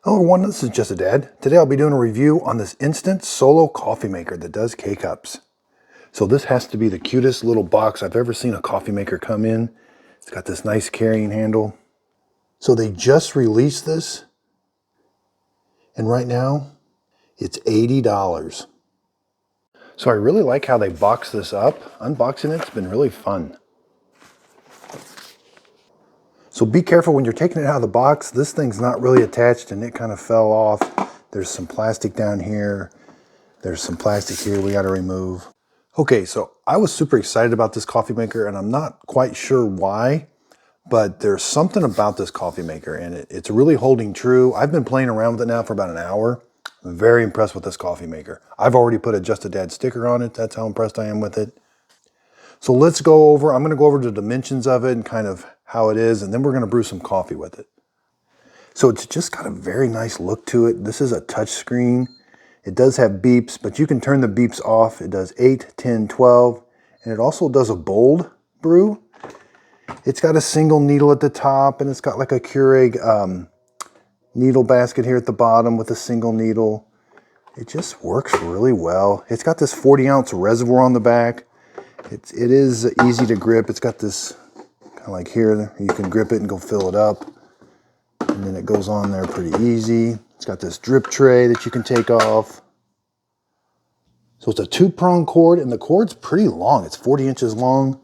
Hello everyone, this is Just a Dad. Today I'll be doing a review on this instant solo coffee maker that does K-Cups. So this has to be the cutest little box I've ever seen a coffee maker come in. It's got this nice carrying handle. So they just released this, and right now it's $80. So I really like how they box this up. Unboxing it's been really fun. So be careful when you're taking it out of the box. This thing's not really attached and it kind of fell off. There's some plastic down here. There's some plastic here we got to remove. Okay, so I was super excited about this coffee maker and I'm not quite sure why, but there's something about this coffee maker and it's really holding true. I've been playing around with it now for about an hour. I'm very impressed with this coffee maker. I've already put a Just a Dad sticker on it. That's how impressed I am with it. So let's go over, I'm gonna go over the dimensions of it and kind of how it is, and then we're gonna brew some coffee with it. So it's just got a very nice look to it. This is a touch screen. It does have beeps, but you can turn the beeps off. It does 8, 10, 12, and it also does a bold brew. It's got a single needle at the top, and it's got like a Keurig needle basket here at the bottom with a single needle. It just works really well. It's got this 40-ounce reservoir on the back. It is easy to grip. It's got this kind of like here, you can grip it and go fill it up. And then it goes on there pretty easy. It's got this drip tray that you can take off. So it's a 2-prong cord, and the cord's pretty long. It's 40 inches long.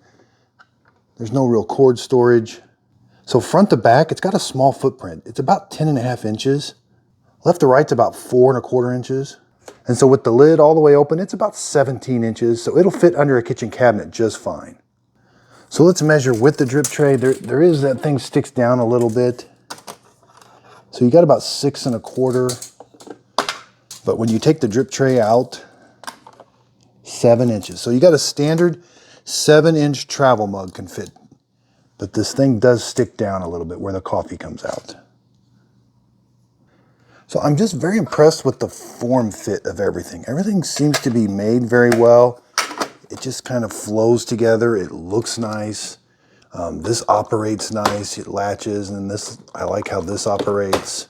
There's no real cord storage. So front to back, it's got a small footprint. It's about 10.5 inches. Left to right's about 4.25 inches. And so with the lid all the way open, it's about 17 inches. So it'll fit under a kitchen cabinet just fine. So let's measure with the drip tray. There is that thing sticks down a little bit. So you got about 6.25. But when you take the drip tray out, 7 inches. So you got a standard 7-inch travel mug can fit. But this thing does stick down a little bit where the coffee comes out. So I'm just very impressed with the form fit of everything. Everything seems to be made very well. It just kind of flows together. It looks nice. This operates nice. It latches, and this, I like how this operates.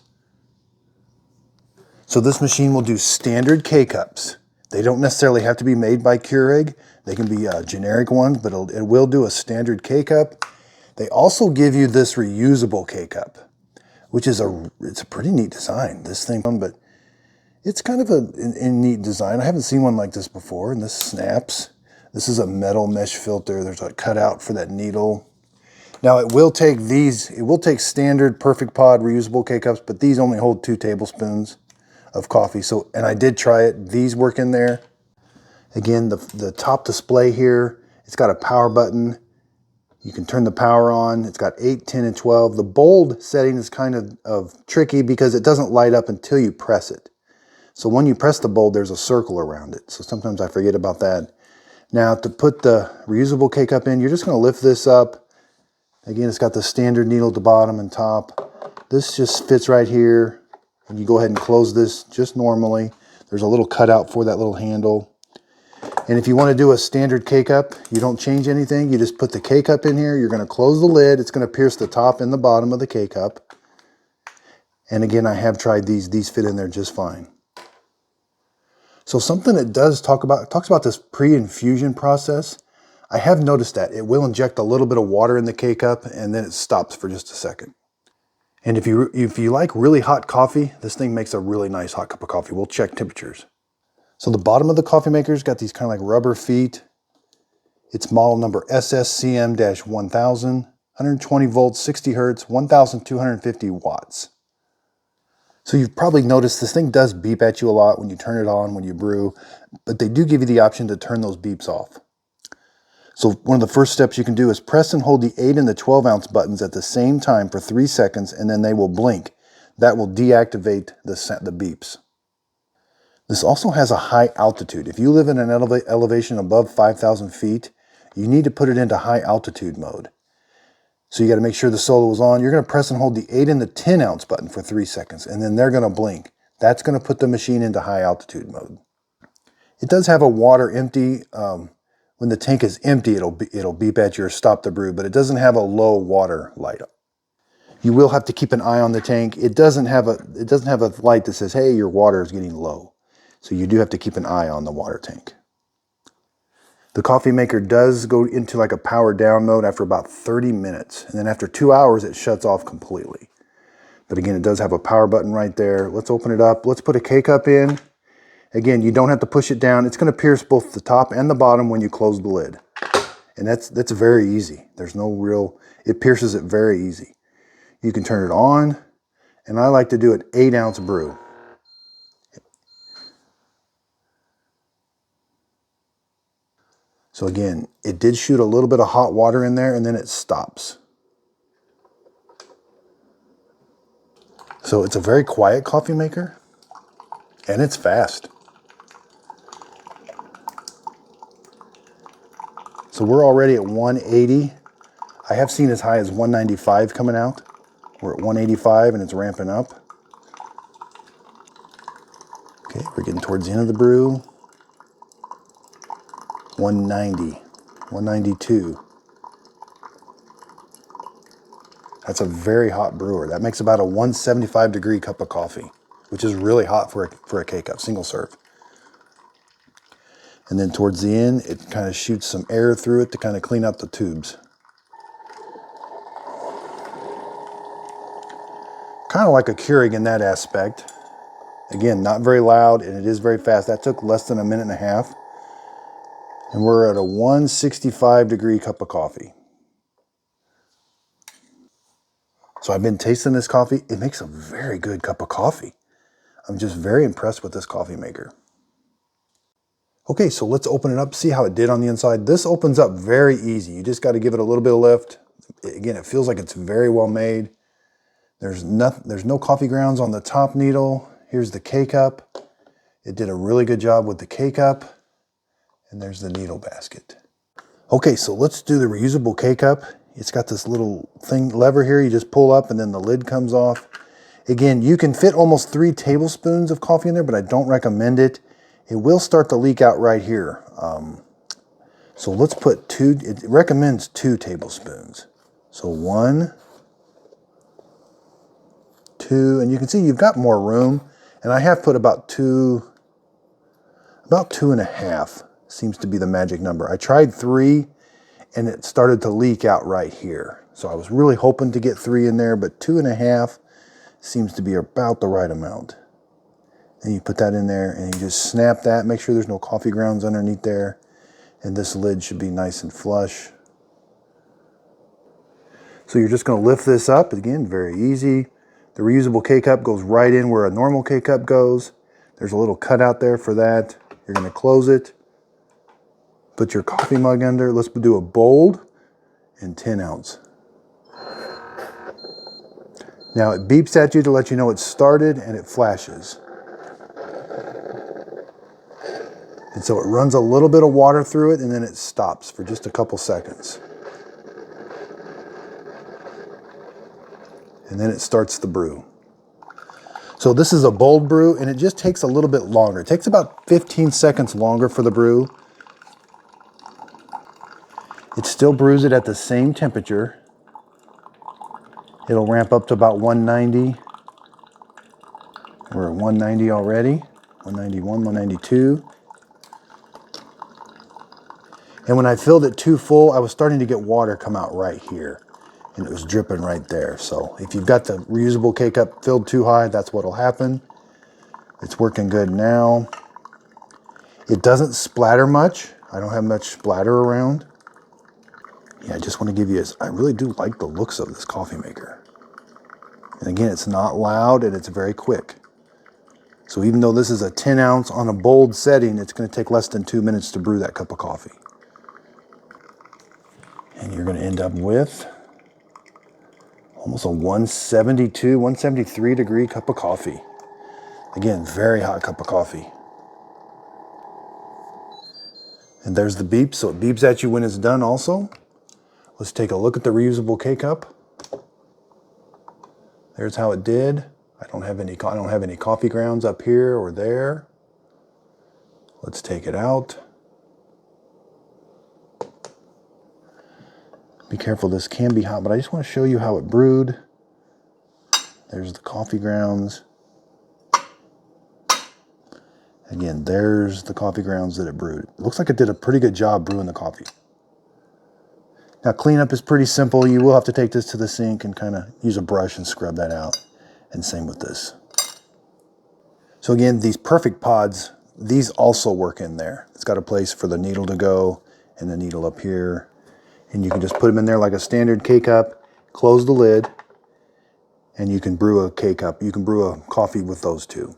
So this machine will do standard K-Cups. They don't necessarily have to be made by Keurig. They can be generic ones, but it will do a standard K-Cup. They also give you this reusable K-Cup, which is it's a pretty neat design. This thing, but it's kind of a neat design. I haven't seen one like this before, and this snaps. This is a metal mesh filter. There's a cutout for that needle. Now it will take standard Perfect Pod reusable K-Cups, but these only hold 2 tablespoons of coffee. So, and I did try it. These work in there. Again, the top display here, it's got a power button. You can turn the power on. It's got 8, 10, and 12. The bold setting is kind of tricky because it doesn't light up until you press it. So when you press the bold, there's a circle around it. So sometimes I forget about that. Now to put the reusable K-Cup in, you're just gonna lift this up. Again, it's got the standard needle at the bottom and top. This just fits right here. And you go ahead and close this just normally. There's a little cutout for that little handle. And if you want to do a standard K-Cup, you don't change anything. You just put the K-Cup in here. You're going to close the lid. It's going to pierce the top and the bottom of the K-Cup. And again, I have tried these. These fit in there just fine. So something it does talks about this pre-infusion process. I have noticed that it will inject a little bit of water in the K-Cup and then it stops for just a second. And if you like really hot coffee, this thing makes a really nice hot cup of coffee. We'll check temperatures. So the bottom of the coffee maker's got these kind of like rubber feet. It's model number SSCM-1000, 120 volts, 60 hertz, 1,250 watts. So you've probably noticed this thing does beep at you a lot when you turn it on, when you brew, but they do give you the option to turn those beeps off. So one of the first steps you can do is press and hold the 8 and the 12-ounce buttons at the same time for 3 seconds, and then they will blink. That will deactivate the beeps. This also has a high altitude. If you live in an elevation above 5,000 feet, you need to put it into high altitude mode. So you got to make sure the solo is on. You're going to press and hold the 8 and the 10-ounce button for 3 seconds, and then they're going to blink. That's going to put the machine into high altitude mode. It does have a water empty. When the tank is empty, it'll beep at you or stop the brew, but it doesn't have a low water light up. You will have to keep an eye on the tank. It doesn't have a light that says, hey, your water is getting low. So you do have to keep an eye on the water tank. The coffee maker does go into like a power down mode after about 30 minutes. And then after 2 hours, it shuts off completely. But again, it does have a power button right there. Let's open it up. Let's put a K-Cup in. Again, you don't have to push it down. It's going to pierce both the top and the bottom when you close the lid. And that's very easy. There's no real, it pierces it very easy. You can turn it on, and I like to do an 8-ounce brew. So again, it did shoot a little bit of hot water in there, and then it stops. So it's a very quiet coffee maker, and it's fast. So we're already at 180. I have seen as high as 195 coming out. We're at 185 and it's ramping up. Okay, we're getting towards the end of the brew. 190, 192. That's a very hot brewer. That makes about a 175 degree cup of coffee, which is really hot for a K-Cup, single serve. And then towards the end, it kind of shoots some air through it to kind of clean out the tubes. Kind of like a Keurig in that aspect. Again, not very loud, and it is very fast. That took less than a minute and a half. And we're at a 165 degree cup of coffee. So I've been tasting this coffee. It makes a very good cup of coffee. I'm just very impressed with this coffee maker. Okay, so let's open it up, see how it did on the inside. This opens up very easy. You just got to give it a little bit of lift. Again, it feels like it's very well made. There's no coffee grounds on the top needle. Here's the K-Cup. It did a really good job with the K-Cup. And there's the needle basket. Okay, so let's do the reusable K-Cup. It's got this little lever here. You just pull up and then the lid comes off. Again, you can fit almost 3 tablespoons of coffee in there, but I don't recommend it. It will start to leak out right here. So let's put 2, it recommends 2 tablespoons. So 1, 2, and you can see you've got more room. And I have put about 2.5 seems to be the magic number. I tried 3 and it started to leak out right here. So I was really hoping to get 3 in there, but 2.5 seems to be about the right amount. And you put that in there and you just snap that, make sure there's no coffee grounds underneath there. And this lid should be nice and flush. So you're just gonna lift this up, again, very easy. The reusable K-Cup goes right in where a normal K-Cup goes. There's a little cutout there for that. You're gonna close it, put your coffee mug under. Let's do a bold and 10 ounce. Now it beeps at you to let you know it's started and it flashes. And so it runs a little bit of water through it and then it stops for just a couple seconds. And then it starts the brew. So this is a bold brew and it just takes a little bit longer. It takes about 15 seconds longer for the brew. It still brews it at the same temperature. It'll ramp up to about 190. We're at 190 already. 191, 192. And when I filled it too full, I was starting to get water come out right here. And it was dripping right there. So if you've got the reusable K-Cup filled too high, that's what'll happen. It's working good now. It doesn't splatter much. I don't have much splatter around. Yeah, I just want to give you I really do like the looks of this coffee maker. And again, it's not loud and it's very quick. So even though this is a 10 ounce on a bold setting, it's going to take less than 2 minutes to brew that cup of coffee. And you're going to end up with almost a 172, 173 degree cup of coffee. Again, very hot cup of coffee. And there's the beep, so it beeps at you when it's done also. Let's take a look at the reusable K-Cup. There's how it did. I don't have any coffee grounds up here or there. Let's take it out. Be careful, this can be hot, but I just want to show you how it brewed. There's the coffee grounds. Again, there's the coffee grounds that it brewed. It looks like it did a pretty good job brewing the coffee. Now cleanup is pretty simple. You will have to take this to the sink and kind of use a brush and scrub that out. And same with this. So again, these perfect pods, these also work in there. It's got a place for the needle to go and the needle up here. And you can just put them in there like a standard K-Cup, close the lid, and you can brew a K-Cup. You can brew a coffee with those two.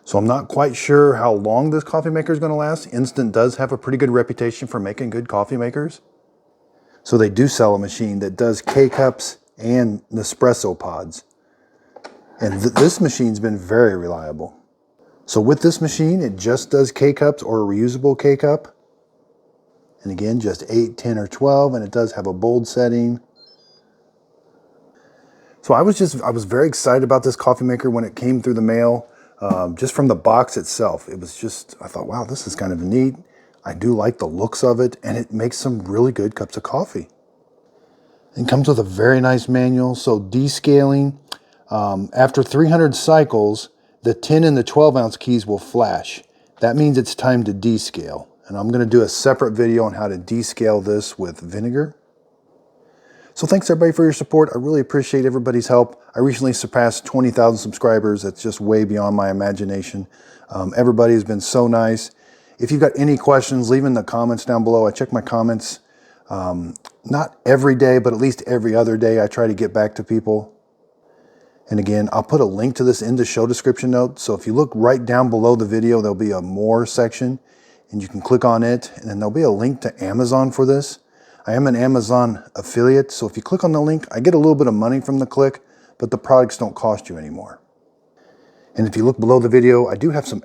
So I'm not quite sure how long this coffee maker is going to last. Instant does have a pretty good reputation for making good coffee makers. So they do sell a machine that does K-Cups and Nespresso pods. And this machine's been very reliable. So with this machine, it just does K-Cups or a reusable K-Cup. And again, just 8, 10, or 12, and it does have a bold setting. So I was very excited about this coffee maker when it came through the mail. Just from the box itself, it was just, I thought, wow, this is kind of neat. I do like the looks of it, and it makes some really good cups of coffee. It comes with a very nice manual. So descaling, after 300 cycles, the 10 and the 12 ounce keys will flash. That means it's time to descale. And I'm going to do a separate video on how to descale this with vinegar. So thanks everybody for your support. I really appreciate everybody's help. I recently surpassed 20,000 subscribers. That's just way beyond my imagination. Everybody has been so nice. If you've got any questions, leave in the comments down below. I check my comments not every day, but at least every other day. I try to get back to people. And again, I'll put a link to this in the show description note. So if you look right down below the video, there'll be a more section and you can click on it. And then there'll be a link to Amazon for this. I am an Amazon affiliate. So if you click on the link, I get a little bit of money from the click, but the products don't cost you anymore. And if you look below the video, I do have some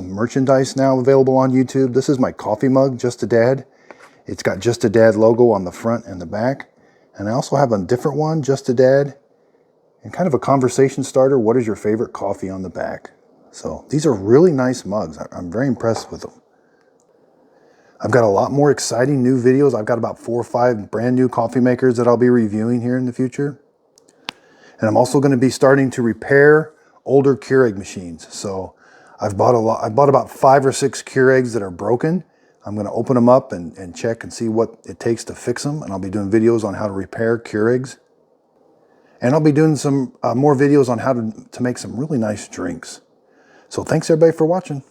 merchandise now available on YouTube. This is my coffee mug, Just a Dad. It's got Just a Dad logo on the front and the back. And I also have a different one, Just a Dad. And kind of a conversation starter, what is your favorite coffee on the back? So these are really nice mugs. I'm very impressed with them. I've got a lot more exciting new videos. I've got about 4 or 5 brand new coffee makers that I'll be reviewing here in the future. And I'm also going to be starting to repair older Keurig machines. So I bought about 5 or 6 Keurigs that are broken. I'm going to open them up and check and see what it takes to fix them. And I'll be doing videos on how to repair Keurigs. And I'll be doing some more videos on how to make some really nice drinks. So thanks everybody for watching.